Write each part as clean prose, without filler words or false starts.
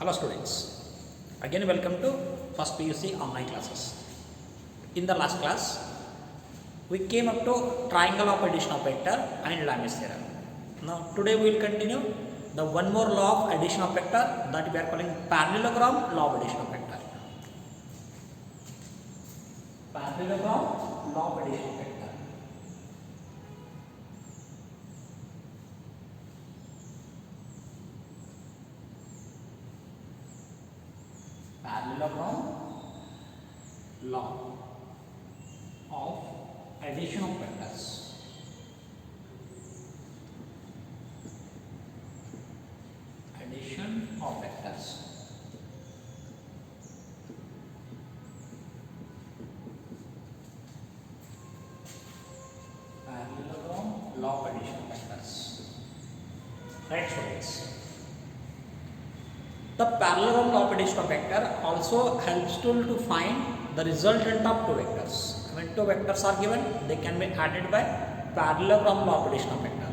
Hello students, again welcome to first PUC online classes. In the last class, we came up to triangle of addition of vector and Lami's theorem. Now today we will continue the one more law of addition of vector that we are calling parallelogram law of addition of vector. Parallelogram law of addition of vector. Parallelogram law of addition of vectors. Addition of vectors. Parallelogram law of addition of vectors. Right, students. The parallelogram law of addition of vector also helps to find the resultant of two vectors. When two vectors are given, they can be added by parallelogram law of addition of vector.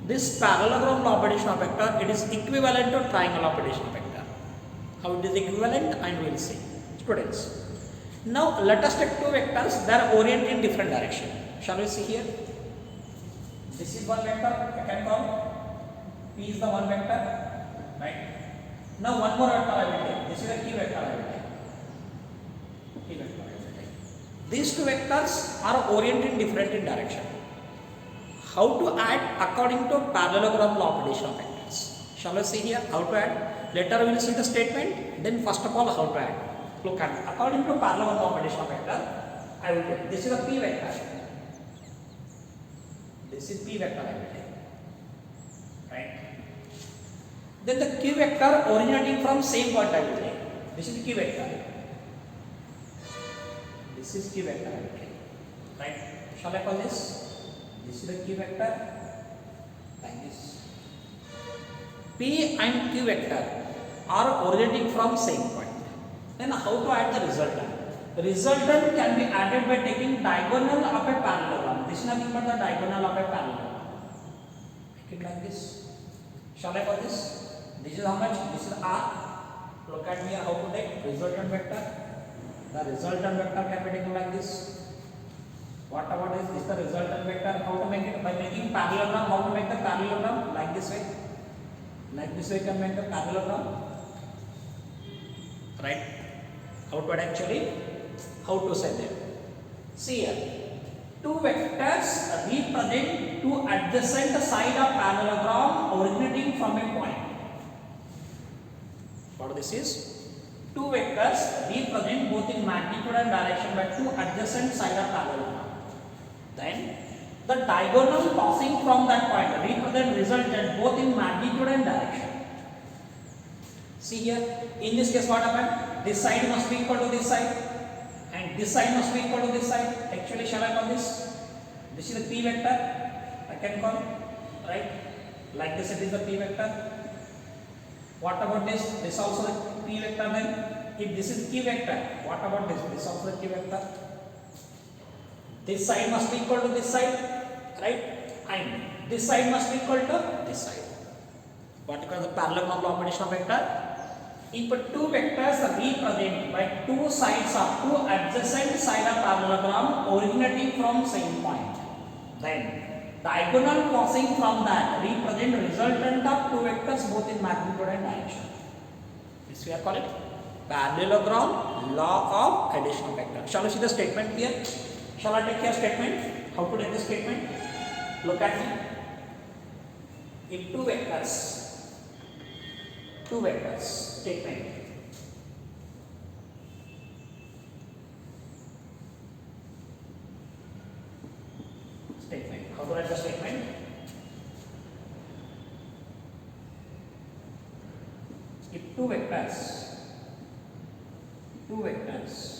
This parallelogram law of addition of vector, it is equivalent to triangle law of addition of vector. How it is equivalent, and we will see. Students, now let us take two vectors. They are oriented in different direction. Shall we see here? This is one vector. I can call P is the one vector, right? Now one more vector I will take. This is a key vector I will take. Key vector I will take. These two vectors are oriented in different direction. How to add according to parallelogram law of addition of vectors? Shall we see here how to add? Later we will see the statement. Then first of all how to add. Look at according to parallelogram law of addition of vector. I will take. This is a P vector. This is P vector I will take. Right. Then the Q vector originating from same point I will take. This is the Q vector. This is Q vector I will take. Right? Shall I call this? This is the Q vector. Like this. P and Q vector are originating from same point. Then how to add the resultant? The resultant can be added by taking diagonal of a parallelogram. This is nothing but the diagonal of a parallelogram. Make it like this. Shall I call this? This is how much? This is R. Look at me how to take resultant vector. The resultant vector can be taken like this. What about this? This is the resultant vector. How to make it? By making parallelogram. How to make the parallelogram? Like this way. Like this way you can make the parallelogram. Right? How to actually? How to say that? See here. Two vectors represent two adjacent side of parallelogram originating from a point. What this is? Two vectors represent both in magnitude and direction by two adjacent side of parallelogram. Then the diagonal passing from that point represent resultant both in magnitude and direction. See here, in this case what happened? This side must be equal to this side and this side must be equal to this side. Actually, shall I call this? This is the P vector. I can call, right? Like this it is the P vector. What about this? This also the P vector then. If this is Q vector, what about this? This also the Q vector. This side must be equal to this side, right? And this side must be equal to this side. What you call the parallelogram law of addition of vector? If two vectors are represented by two sides of two adjacent side of parallelogram originating from same point, then diagonal crossing from that represent resultant of two vectors both in magnitude and direction. This we are calling parallelogram law of addition of vector. Shall we see the statement here? Shall I take your statement? How to take the statement? Look at me. If two vectors, statement. Statement. How to write the statement? If two vectors represents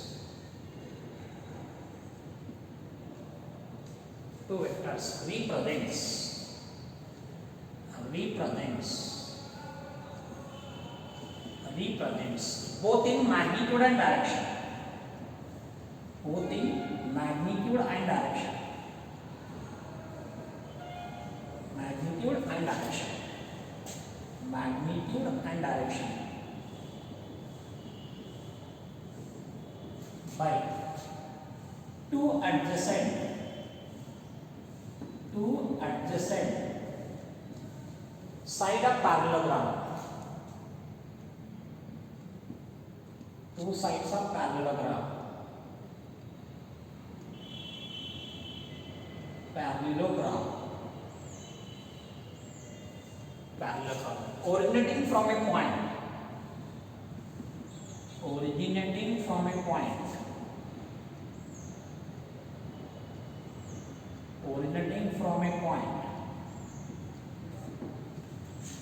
both in magnitude and direction. Both in magnitude and direction. Magnitude and direction. by two adjacent side of parallelogram. Two sides of parallelogram. Parallelogram. Originating from a point. Originating from a point. Originating from a point.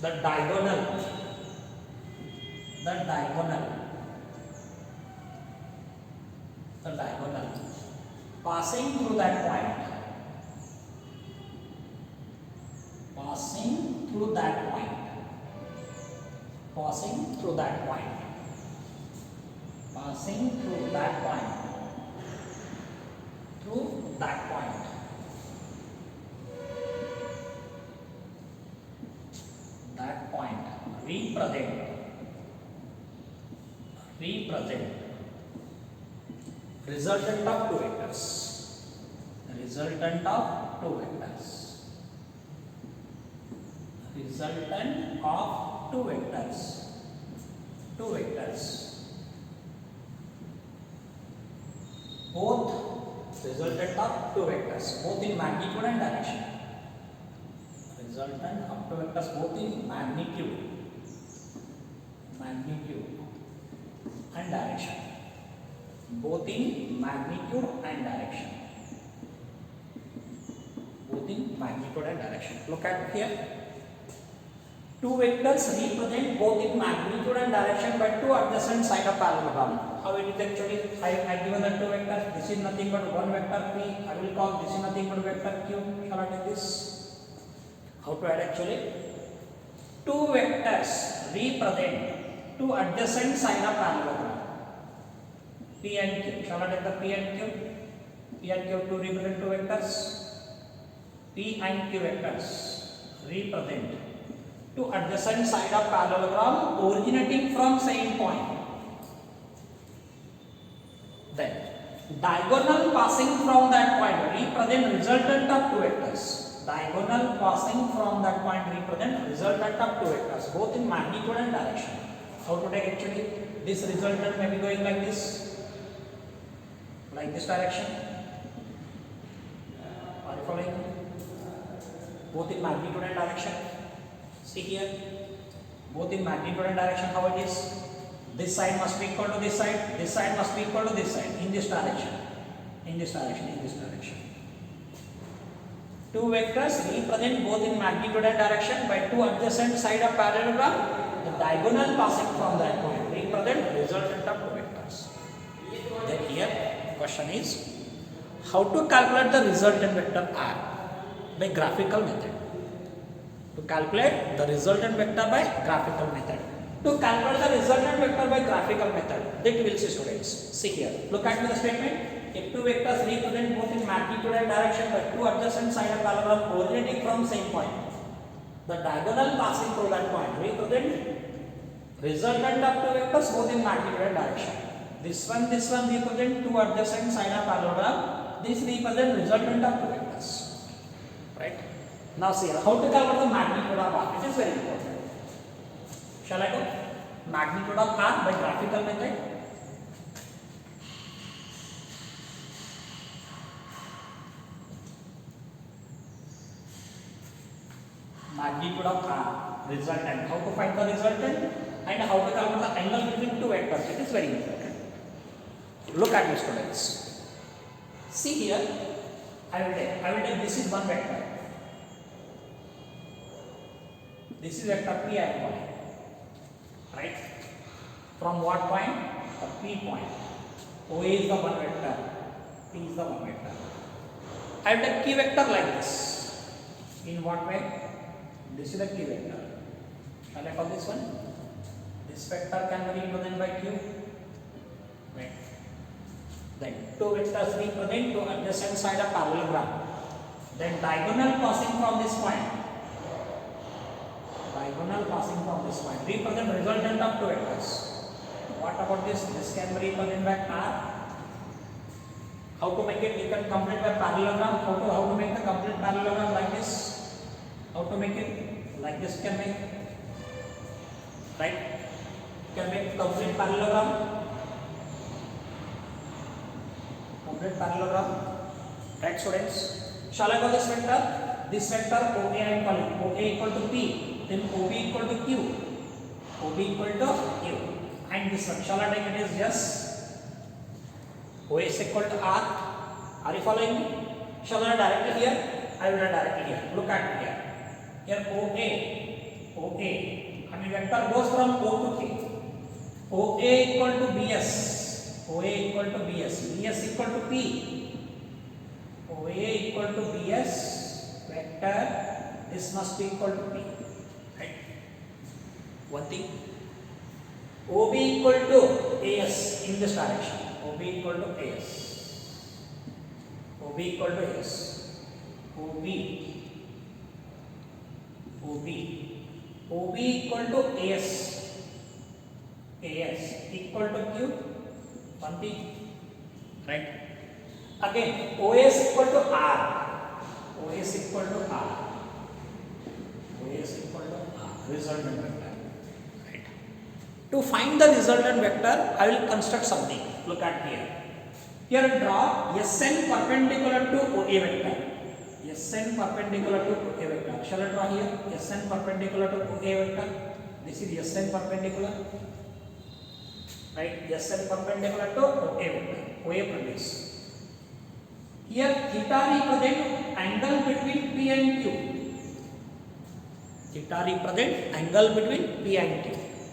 The diagonal passing through that point, passing through that point, passing through that point, passing through that point, through that point. That point represent resultant of two vectors. Resultant of two vectors. Resultant of two vectors. Two vectors. Both resultant of two vectors, both in magnitude and direction. Resultant of two vectors both in magnitude and direction. Both in magnitude and direction. Both in magnitude and direction. Look at here. Two vectors represent both in magnitude and direction by two adjacent sides of parallelogram. How it is actually? I given the two vectors. This is nothing but one vector P. I will call this is nothing but vector Q. Shall I take this? How to add actually? Two vectors represent two adjacent sides of parallelogram. P and Q. Shall I take the P and Q? P and Q to represent two vectors. P and Q vectors represent two adjacent sides of parallelogram originating from same point. Then diagonal passing from that point represent resultant of two vectors. Diagonal passing from that point represent resultant of two vectors both in magnitude and direction. How to take actually? This resultant may be going like this. Like this direction. Are you following? Both in magnitude and direction. See here. Both in magnitude and direction how it is. This side must be equal to this side. This side must be equal to this side. In this direction. In this direction. In this direction. Two vectors represent both in magnitude and direction by two adjacent sides of parallelogram. The diagonal passing from that point represent resultant of two vectors. Then here question is how to calculate the resultant vector R by graphical method. To calculate the resultant vector by graphical method. To calculate the resultant vector by graphical method, that we will see students. See here. Look at the statement. If two vectors represent both in magnitude and direction by two adjacent sides of parallelogram originating from same point, the diagonal passing through that point represent resultant of two vectors both in magnitude and direction. This one represent two adjacent sides of parallelogram. This represent resultant of two vectors. Right? Now see how to calculate the magnitude of R. It is very important. Shall I go? Magnitude of R by graphical method. Magnitude of R, resultant. How to find the resultant and how to calculate the angle between two vectors. It is very important. Look at this, students. See here. I will take this is one vector. This is vector P I am calling. Right? From what point? The P point. O is the one vector. P is the one vector. I will take key vector like this. In what way? This is the key vector. Shall I call this one? This vector can be represented by Q. Right. Then two vectors represent two adjacent sides of parallelogram. Then diagonal passing from this point. Diagonal passing from this point represent resultant of two vectors. What about this? This can be represented by R. How to make it? You can complete by parallelogram. How to make the complete parallelogram like this? How to make it? Like this can make, right? Can make complete parallelogram. Complete parallelogram. Right, students? Shall I call this vector? This vector OA I am calling. OA equal to P. Then OB equal to Q. OB equal to Q. And this one, shall I take it as yes? OA is equal to R. Are you following me? Shall I direct it here? I will direct it here. Look at it here. Here OA. I mean vector goes from O to K. OA equal to BS. OA equal to BS. BS equal to P. OA equal to BS. Vector. This must be equal to P. Right? One thing. OB equal to AS in this direction. OB equal to AS. OB equal to AS. OB equal to AS. AS equal to Q. One thing. Right? Again, OS equal to R. OS equal to R. OS equal to R. Resultant vector. Right? To find the resultant vector, I will construct something. Look at here. Here draw Sn perpendicular to OA vector. Sn perpendicular to OA vector. Shall I draw here? Sn perpendicular to OA vector. This is Sn perpendicular. Right? Sn perpendicular to OA vector. OA produce. Here theta represent angle between P and Q. Theta represent angle between P and Q.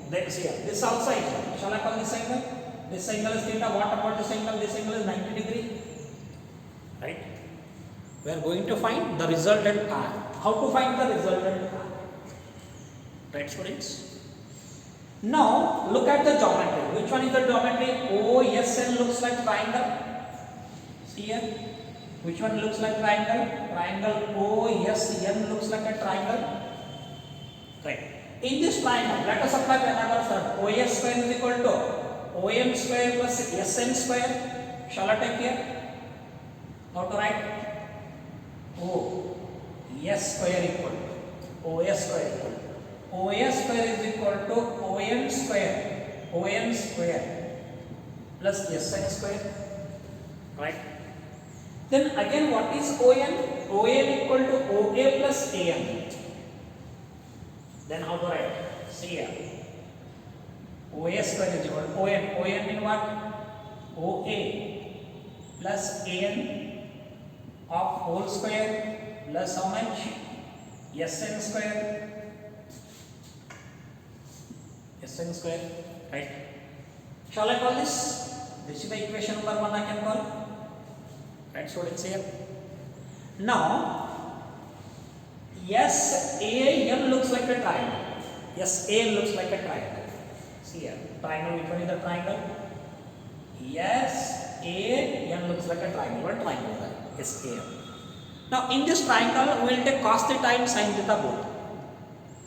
Then here, this also angle. Shall I call this angle? This angle is theta. What about this angle? This angle is 90 degree. Right? We are going to find the resultant R. How to find the resultant R? Right, students? Now look at the geometry. Which one is the geometry? OSN looks like triangle. See here. Which one looks like triangle? Triangle OSN looks like a triangle. Right. In this triangle, let us apply Pythagoras theorem. OS square is equal to OM square plus SN square. Shall I take here? How to write? OS square equal to OS square equal to OS square is equal to OM square plus SN square. Right? Then again, what is ON? ON equal to OA plus AN. Then how to write? See here. OS square is equal to ON. ON mean what? OA plus AN of whole square plus how much? SN square. SN square. Right? Shall I call this? This is the equation number 1 I can call. Right, so let's here. Now, SAN looks like a triangle. SAN looks like a triangle. See here, triangle, which one is the triangle? SAN looks like a triangle. What triangle is that? SAN. Now, in this triangle, we will take cos theta and sin theta both.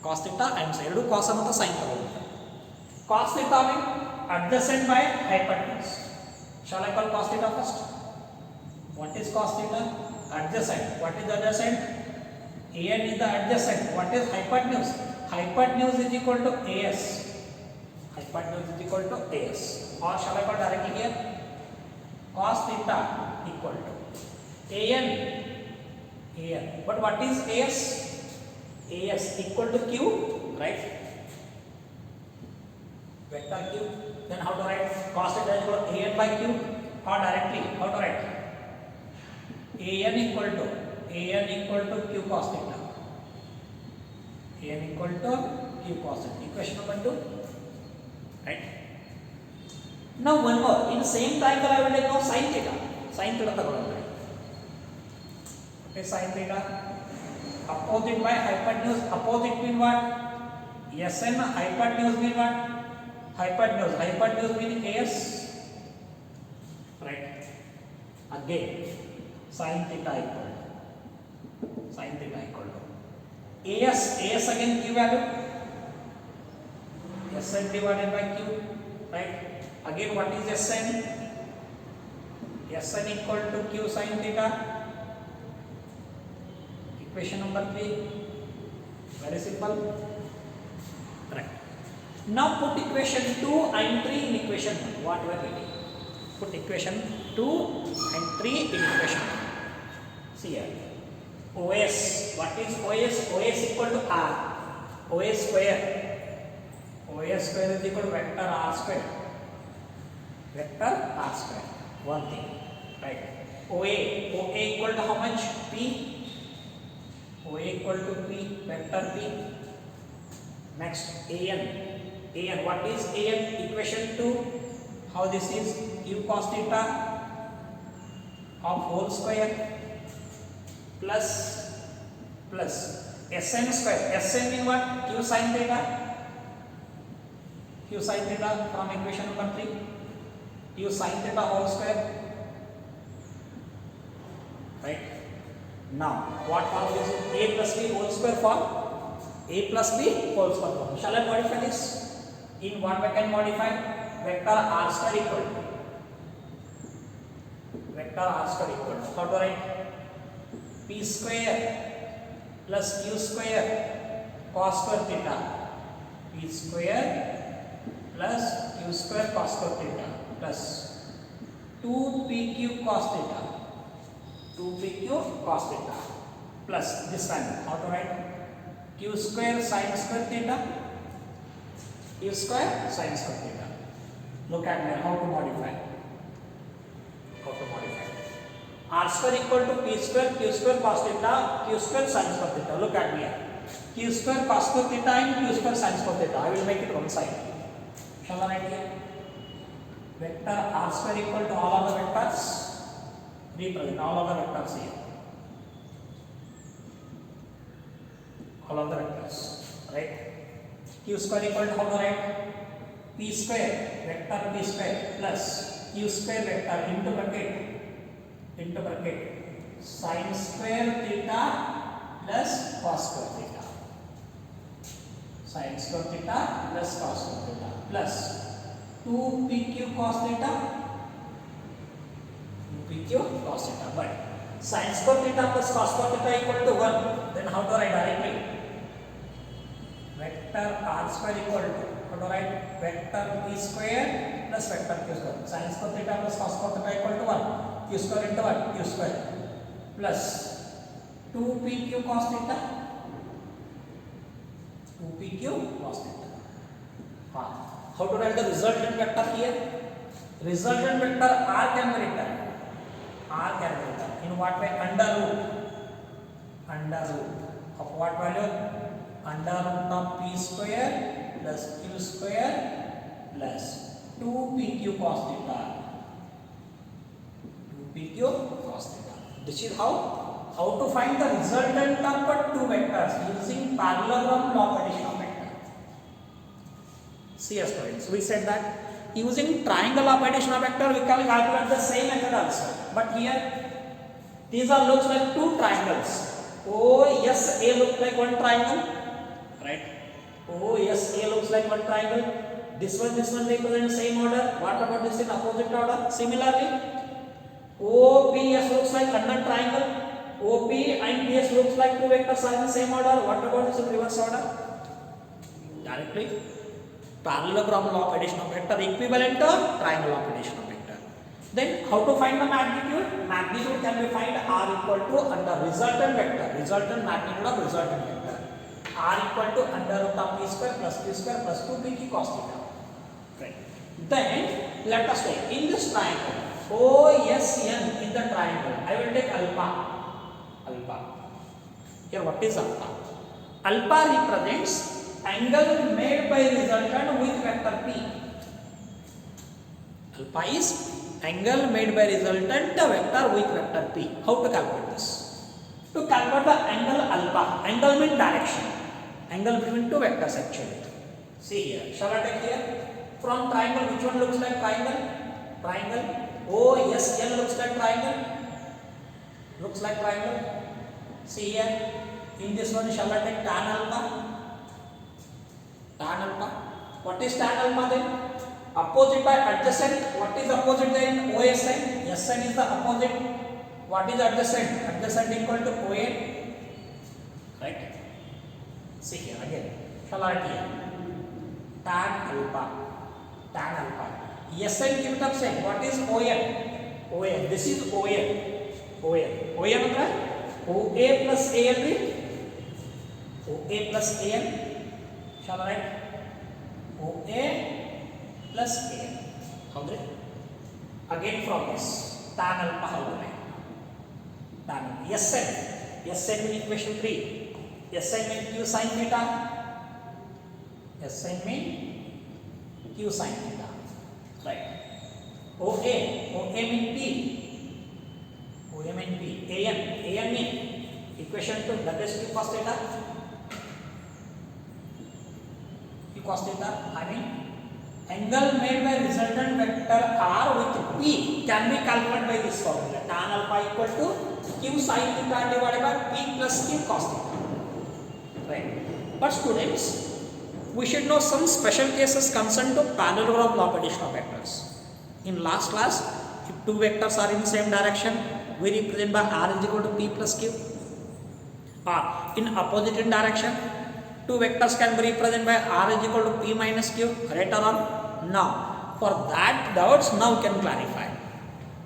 Cos theta and sin. Do cos and sin theta. Cos theta means adjacent by hypotenuse. Shall I call cos theta first? What is cos theta? Adjacent. What is adjacent? AN is the adjacent. What is hypotenuse? Hypotenuse is equal to AS. Hypotenuse is equal to AS. Or shall I call directly here? Cos theta equal to AN. But what is AS? AS equal to Q, right? Vector Q. Then how to write? Cos theta is equal to AN by Q. Or directly, how to write? AN equal to Q cos theta. AN equal to Q cos theta. Equation number 2. Right? Now one more. In the same triangle, I will take now sin theta. Sin theta the okay, sin theta. Opposite by hypotenuse. Opposite mean what? SN. Hypotenuse mean what? Hypotenuse. Hypotenuse mean AS. Right? Again, sin theta equal to AS again Q value, SN divided by Q, right? Again, what is SN? Sn equal to q sin theta. Equation number 3. Very simple. Right. Now put equation 2 and 3 in equation 1. What we are getting? Put equation 2 and 3 in equation 1. See here. OS. What is OS? OS equal to R. OS square. OS square is equal to vector R square. Vector R square. One thing. Right. OA. OA equal to how much? P. OA equal to P. Vector P. Next. AN. AN. What is AN? Equation 2. How this is? Q cos theta of whole square plus Sn square. Sn mean what? Q sin theta. Q sin theta from equation number 3. Q sin theta whole square. Right. Now what form is it? A plus B whole square form. A plus B whole square form. Shall I modify this? In what I can modify? Vector R square equal to. Vector R square equal to. How to write? P square plus Q square cos square theta. P square plus Q square cos square theta plus 2PQ cos theta. 2PQ cos theta plus this time. How to write? Q square sin square theta. Q square sin square theta. Look at me how to modify. How to modify. R square equal to P square Q square cos theta Q square sin square theta. Look at me here. Q square cos square theta and Q square sin square theta. I will make it one side. Shall I write here? Vector R square equal to all of the vectors. Represent all of the vectors here. All of the vectors. Right? Q square equal to how to write? P square vector P square plus Q square vector into bracket sin square theta plus cos square theta. Sin square theta plus cos square theta plus 2PQ cos theta. 2PQ cos theta. But sin square theta plus cos square theta equal to 1. Then how to write directly? Vector R square equal to, how to write? Vector P square plus vector Q square. Sin square theta plus cos square theta equal to 1. Q square into what? Q square plus 2PQ cos theta. 2PQ cos theta. How to write the resultant vector here? Resultant vector R can be written. R can be written. In what way? Under root. Under root. Of what value? Under root of P square plus Q square plus 2PQ cos theta. 2PQ cos theta. This is how to find the resultant of two vectors using parallelogram law of addition of vector. See students, we said that using triangle of addition of vector we can calculate the same method also. But here these are looks like two triangles. OSA looks like one triangle, right? OSA looks like one triangle. This one represents same order. What about this in opposite order? Similarly, OPS looks like another triangle. OP and PS looks like two vectors are in the same order. What about this in reverse order? Directly parallelogram law of addition of vector equivalent to triangle of addition of vector. Then how to find the magnitude? Magnitude can be found R equal to under resultant vector. Resultant magnitude of resultant vector. R equal to under root of P square plus Q square plus 2PQ cos theta. Right. Then let us take in this triangle OSN in the triangle. I will take alpha. Alpha. Here what is alpha? Alpha represents angle made by resultant with vector P. Alpha is angle made by resultant vector with vector P. How to calculate this? To calculate the angle alpha. Angle means direction. Angle between two vectors actually. See here. Shall I take here? From triangle, which one looks like triangle? Triangle. OSN looks like triangle. Looks like triangle. See here. In this one, shall I take tan alpha? Tan alpha. What is tan alpha then? Opposite by adjacent. What is opposite there in OSN? SN is the opposite. What is adjacent? Adjacent equal to OA. Right? See here again. Shall I write here? Tan alpha. Tan alpha. SN keep it up saying. What is ON? ON. This is ON. ON. ON ಅಂದ್ರೆ OA plus AN. OA plus AN. Shall I write? OA plus AN. ಹೌದ್ರಿ? Again from this. Tan alpha ಹೌದ್ರಿ? Tan SN. SN mean equation 3. SN mean Q sin theta. SN mean Q sin theta. Right. OA. OA mean P. OA mean P. AN. AN mean equation 2. That is Q cos theta. Q cos theta. I mean angle made by resultant vector R with P can be calculated by this formula. Tan alpha equal to Q sin theta divided by P plus Q cos theta. Right. But students, we should know some special cases concerned to parallelogram law of addition of vectors. In last class, if two vectors are in the same direction, we represent by R is equal to P plus Q. Or in opposite direction, two vectors can be represented by R is equal to P minus Q. Right or wrong? Now, for that doubts, now we can clarify.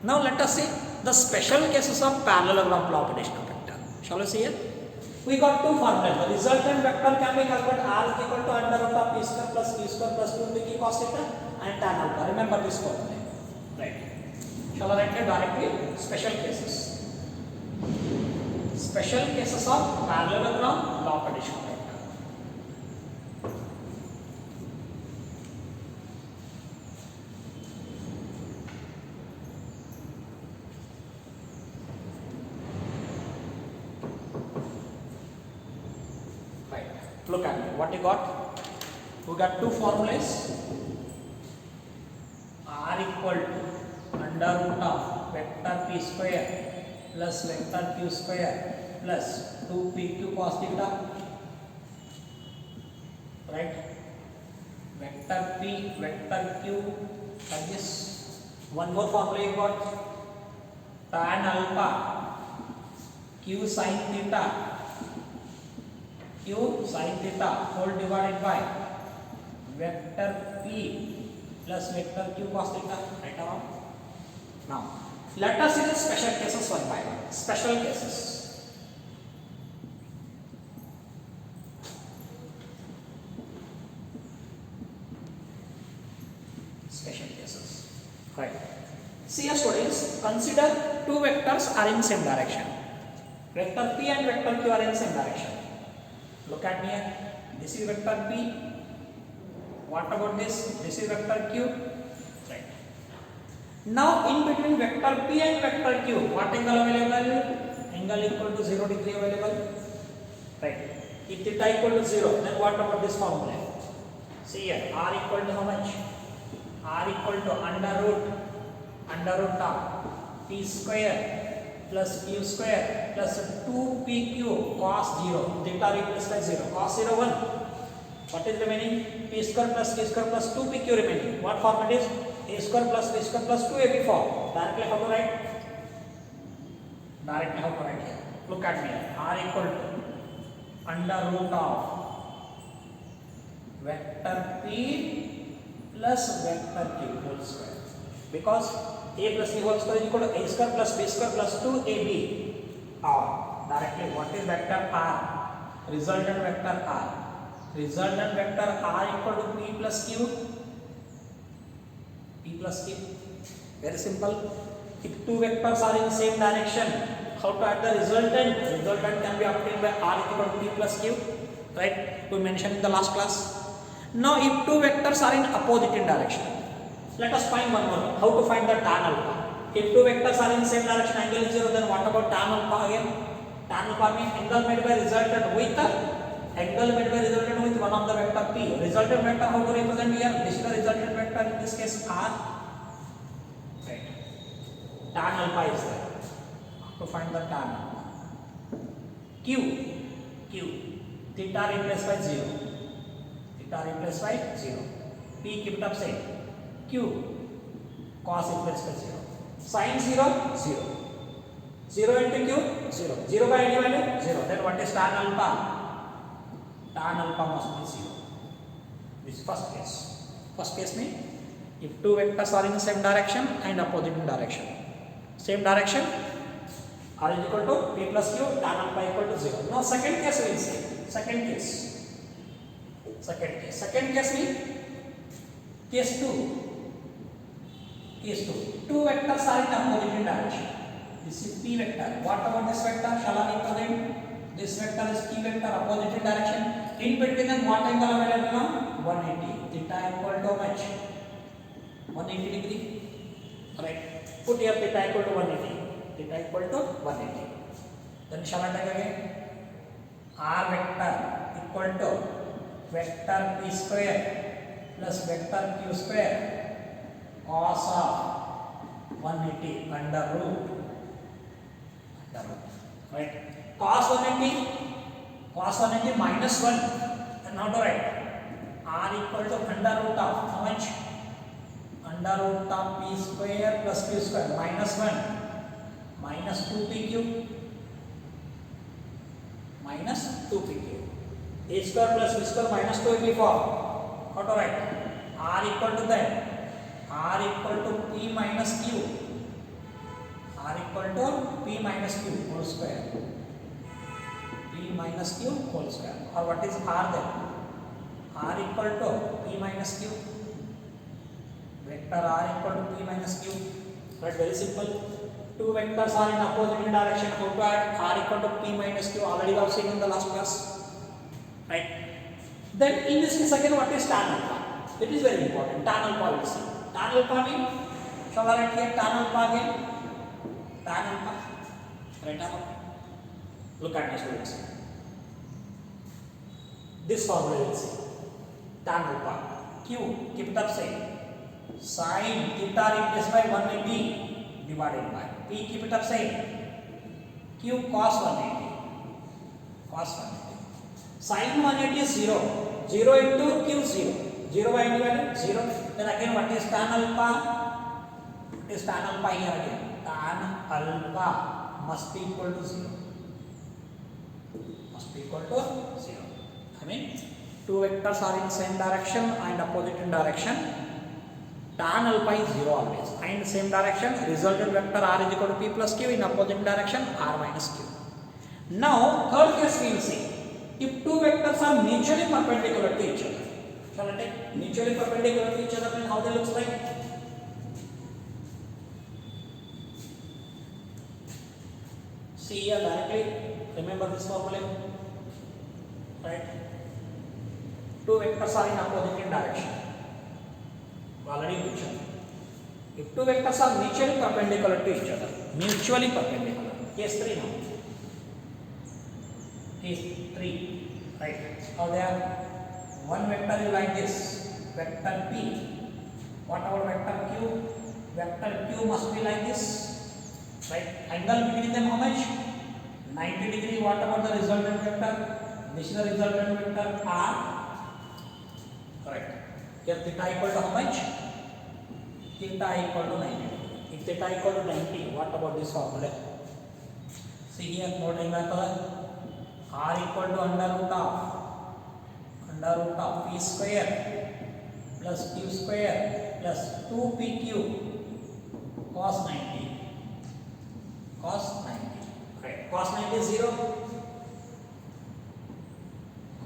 Now let us see the special cases of parallelogram law of addition of vector. Shall we see it? We got two formulas. The resultant vector can be calculated R is equal to under root of P square plus Q square plus 2 cos theta and tan alpha. Remember this formula. Right. Shall I write it directly? Special cases. Special cases of parallelogram law of addition of vector. Look at me. What you got? We got two formulas. R equal to under root of vector P square plus vector Q square plus 2PQ cos theta. Right? Vector P, vector Q, like this. One more formula you got. Tan alpha Q sin theta. Q sin theta whole divided by vector P plus vector Q cos theta. Right or wrong? Now, let us see the special cases one by one. Special cases. Special cases. Right. See your students, consider two vectors are in same direction. Vector P and vector Q are in same direction. Look at me here. This is vector P. What about this? This is vector Q. Right. Now in between vector P and vector Q, what angle available? Angle equal to 0 degree available. Right. If theta equal to 0, then what about this formula? See here, R equal to how much? R equal to under root of P square plus Q square plus 2PQ cos 0. Theta replaced by 0. Cos 0 1. What is remaining? P square plus Q square plus 2PQ remaining. What format is? A square plus B square plus 2AB form. Directly how to write? Directly how to write here? Look at me here. R equal to under root of vector P plus vector Q whole square. Because A plus B whole square is equal to A square plus B square plus 2AB. Or directly what is vector R? Resultant vector R. Resultant vector R equal to P plus Q. P plus Q. Very simple. If two vectors are in the same direction, how to add the resultant? Resultant can be obtained by R equal to P plus Q. Right? We mentioned in the last class. Now if two vectors are in opposite direction, let us find one more. How to find the tan alpha? If two vectors are in the same direction, angle is 0, then what about tan alpha again? Tan alpha means angle made by resultant with one of the vector P. Resultant vector how to represent here? This is the resultant vector, in this case R. Right. Tan alpha is there. To find the tan alpha. Q. Theta replaced by 0. P keep it up same. q cos equals to 0. Sin 0, 0. 0 into q, 0. 0 by any value, 0. Then what is tan alpha? Tan alpha must be 0. This is first case. First case means if two vectors are in the same direction and opposite direction. Same direction, r is equal to p plus q, tan alpha equal to 0. Now second case we will see. Second case means case 2. Case 2. Two vectors are in opposite direction. This is p vector. What about this vector? Shall I represent? This vector is p vector, opposite direction. In between them, what angle available now? 180. Theta equal to how much? 180 degree. Right. Put here theta equal to 180. Theta equal to 180. Then shall I take again? R vector equal to vector p square plus vector q square cos of 180 under root. Right. Cos 180 minus 1. And now to write r equal to under root of how much? Under root of p square plus q square minus 1 minus 2p cube minus 2p cube. A square plus b square minus 2ab form. How to write? R equal to that. R equal to p minus q. R equal to p minus q whole square. P minus q whole square. Or what is r then? R equal to p minus q. Vector r equal to p minus q. Right, very simple. Two vectors are in opposite direction. How to add? R equal to p minus q. Already we have seen in the last class. Right. Then in this case again, what is tan alpha? It is very important. Tan alpha we will see. Tan alpha means, shall I write here tan alpha again? Tan alpha. Right now, look at this students. This formula we will see. Tan alpha. Q, keep it up same. Sin theta replaced by 180 divided by p, keep it up same. Q cos 180. Cos 180. Sin 180 is 0. 0 into q 0. 0 by any value? 0. Then again what is tan alpha? What is tan alpha here again? Tan alpha must be equal to 0. Must be equal to 0. I mean, two vectors are in same direction and opposite in direction. Tan alpha is 0 always. And same direction, resultant vector r is equal to p plus q, in opposite direction r minus q. Now third case we will see. If two vectors are mutually perpendicular to each other. Shall I take mutually perpendicular to each other, then how they looks like? See here directly, remember this formula, right? Two vectors are in opposite direction. Already mentioned. If two vectors are mutually perpendicular to each other, mutually perpendicular. Case 3 now. Case 3, right? How they are? One vector is like this, vector p. What about vector q? Vector q must be like this, right? Angle between them how much? 90 degree. What about the resultant vector? This is the resultant vector r. Correct. Here theta equal to how much? Theta equal to 90. If theta equal to 90, what about this formula? See here, note in that r equal to under root of p square plus q square plus 2pq cos 90. Cos 90. Right. Cos 90 is 0.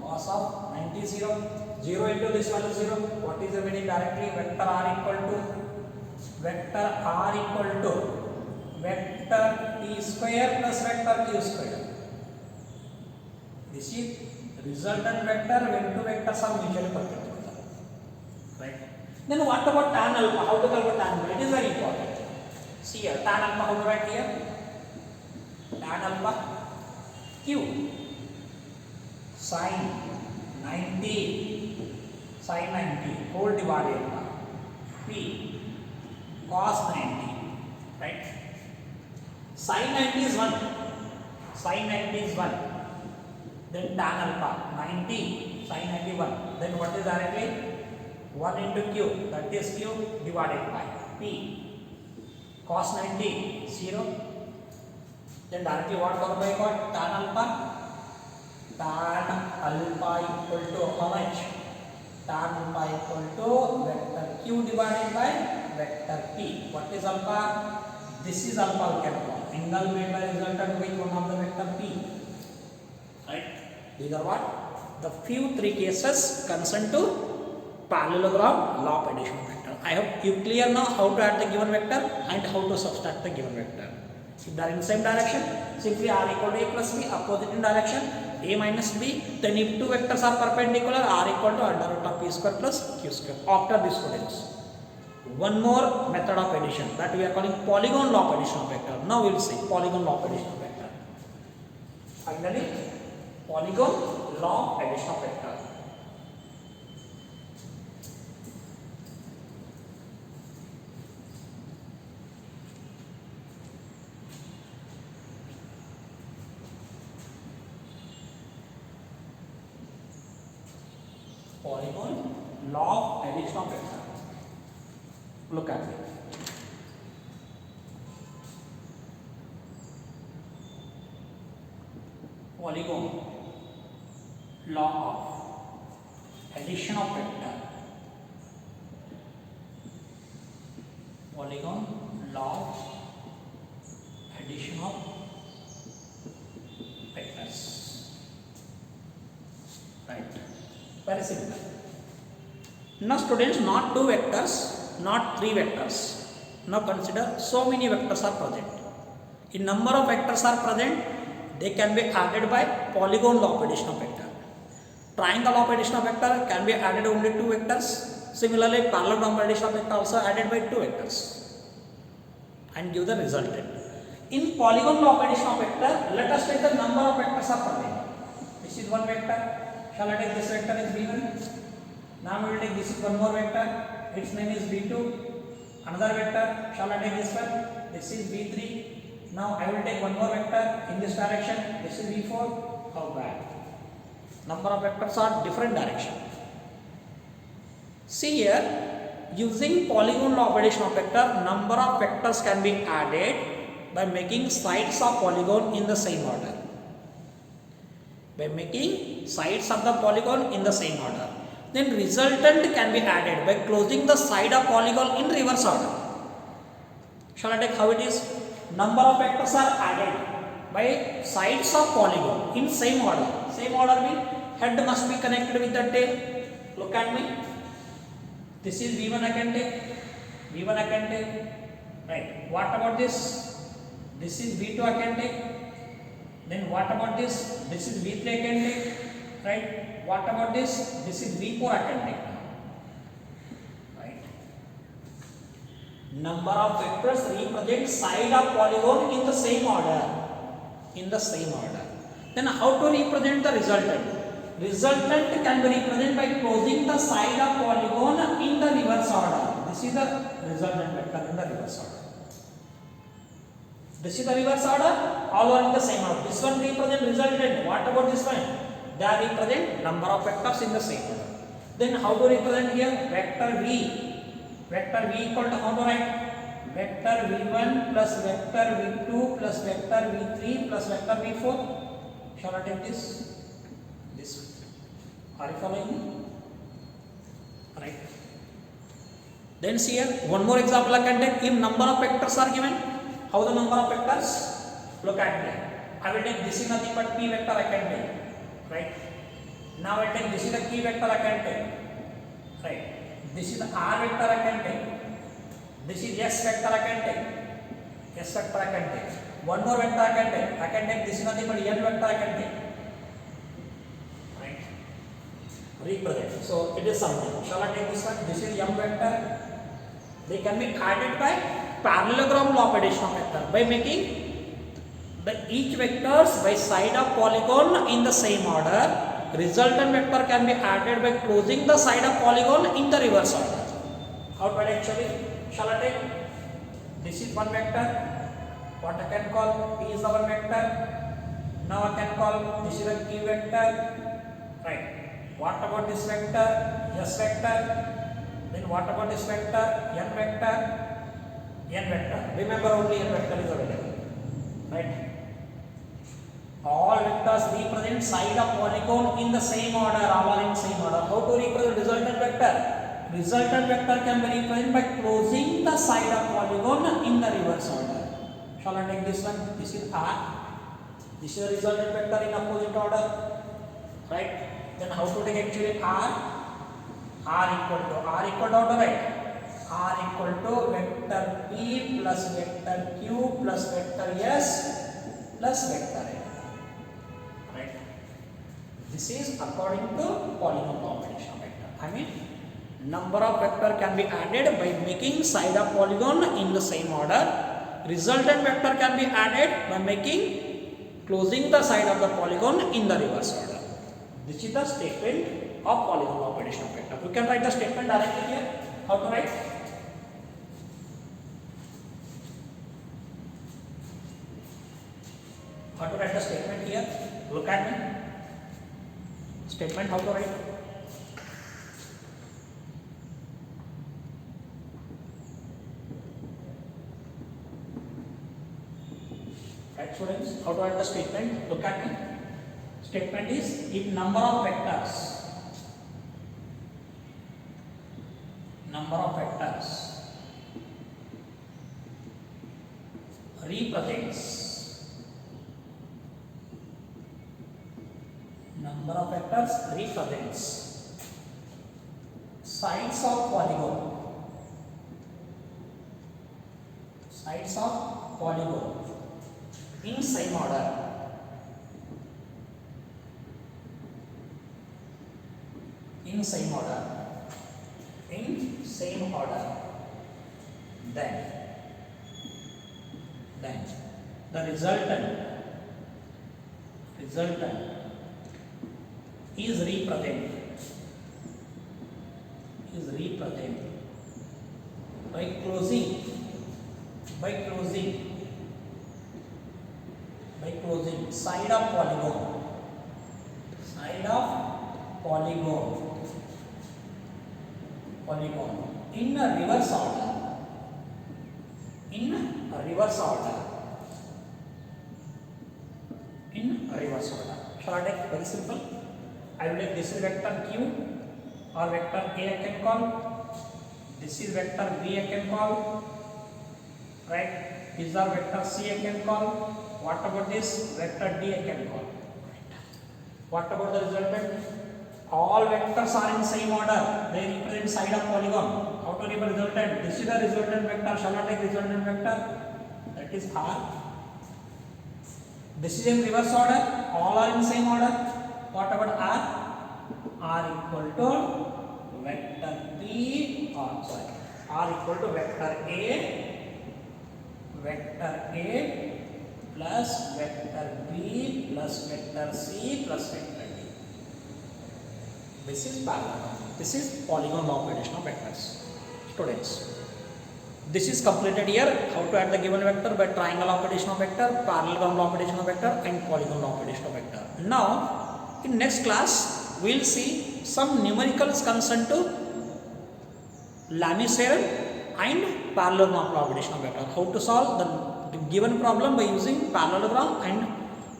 Cos of 90 is 0. 0 into this value 0. What is the meaning directly? Vector r equal to vector p square plus vector q square. This is resultant vector when two vectors are mutually perpendicular. Right. Then what about tan alpha? How to calculate tan alpha? It is very important. See here, tan alpha how to write here? Tan alpha q sin 90 whole divided by p cos 90, right? Sin 90 is 1. Sin 90 is 1. Then tan alpha 90 sin 91. Then what is directly? 1 into q, that is q divided by p. Cos 90, 0. Then directly what power by what? Tan alpha. Tan alpha equal to how much? Tan alpha equal to vector q divided by vector p. What is alpha? This is alpha we can call. Angle made by resultant with one of the vector p. Right? These are what? The few three cases concerned to parallelogram law of addition vector. I hope you clear now how to add the given vector and how to subtract the given vector. If they are in the same direction, simply r equal to a plus b, opposite in direction a minus b. Then if two vectors are perpendicular, r equal to under root of p square plus q square. After this, students, one more method of addition that we are calling polygon law of addition of vector. Now we will see polygon law of addition of vector. Finally, polygon law of addition of vector. Polygon law of addition of vector. Look at it. Polygon law of addition of vector. Polygon law of addition of vectors. Right. Very simple. Now students, not two vectors, not three vectors. Now consider so many vectors are present. In number of vectors are present, they can be added by polygon law of addition of vector. Triangle law of addition of vector can be added only two vectors. Similarly, parallelogram law of addition of vector also added by two vectors and give the resultant. In polygon law of addition of vector, let us take the number of vectors are present. This is one vector. Shall I take this vector is v1? Now we will take this is one more vector. Its name is v2. Another vector. Shall I take this one? This is v3. Now I will take one more vector in this direction. This is v4. How bad? Number of vectors are different direction. See here, using polygon law of addition of vector, number of vectors can be added by making sides of polygon in the same order. By making sides of the polygon in the same order. Then resultant can be added by closing the side of polygon in reverse order. Shall I take how it is? Number of vectors are added by sides of polygon in same order. Same order means head must be connected with the tail. Look at me. This is v1 I can take. v1 I can take. Right. What about this? This is v2 I can take. Then what about this? This is v3 I can take. Right. What about this? This is v4 I can take. Right. Number of vectors represent side of polygon in the same order. In the same order. Then how to represent the resultant? Resultant can be represented by closing the side of polygon in the reverse order. This is the resultant vector in the reverse order. This is the reverse order. All are in the same order. This one represent resultant. What about this one? They are represent number of vectors in the same order. Then how to represent here? Vector v. Vector v equal to how to write? Vector v1 plus vector v2 plus vector v3 plus vector v4. Shall I take this? This. Are you following me? Right. Then see here, one more example I can take. If number of vectors are given, how the number of vectors? Look at me. I will take this is nothing but p vector I can take. Right. Now I take this is the key vector I can take. Right. This is the r vector I can take. This is s vector I can take. S vector I can take. One more vector I can take. I can take this is nothing but n vector I can take. Right. Represent. So it is something. Shall I take this one? This is m vector. They can be added by parallelogram law of addition of vector by making the each vectors by side of polygon in the same order. Resultant vector can be added by closing the side of polygon in the reverse order. How to add actually? Shall I take? This is one vector. What I can call? P is the one vector. Now I can call this is a key vector. Right. What about this vector? S vector. Then what about this vector? N vector? N vector. Remember only n vector is available. Right? All vectors represent side of polygon in the same order. All are in same order. How to represent resultant vector? Resultant vector can be represented by closing the side of polygon in the reverse order. Shall I take this one? This is R. This is a resultant vector in opposite order. Right? Then how to take actually R? R equal to what, right? R equal to vector P plus vector Q plus vector S plus vector A. Right? This is according to polygon combination of vector. I mean, number of vector can be added by making side of polygon in the same order. Resultant vector can be added by making closing the side of the polygon in the reverse order. This is the statement of polygon operation of vector. You can write the statement directly here. How to write? How to write the statement here? Look at me. Statement how to write? Right, students? How to write the statement? Look at me. Statement is if number of vectors represents sides of polygon in same order. In same order, then the resultant is represented by closing side of polygon in a reverse order. Shall I take very simple? I will take this is vector Q or vector A I can call. This is vector B I can call. Right? These are vector C I can call. What about this? Vector D I can call. Right. What about the resultant? All vectors are in same order. They represent side of polygon. How to represent resultant? This is the resultant vector. Shall I take resultant vector? That is R. This is in reverse order. All are in same order. What about R? R equal to vector P. R equal to vector A plus vector B plus vector C plus vector D. This is parallel. This is polygon operation of vectors. Students, this is completed here. How to add the given vector by triangle operation of vector, parallelogram operation of vector, and polygon operation of vector. Now, in next class, we will see some numericals concerned to Lami's theorem and parallelogram operation of vector. How to solve the given problem by using parallelogram and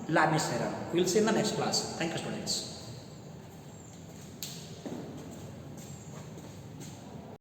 Lami's theorem. We will see in the next class. Thank you, students.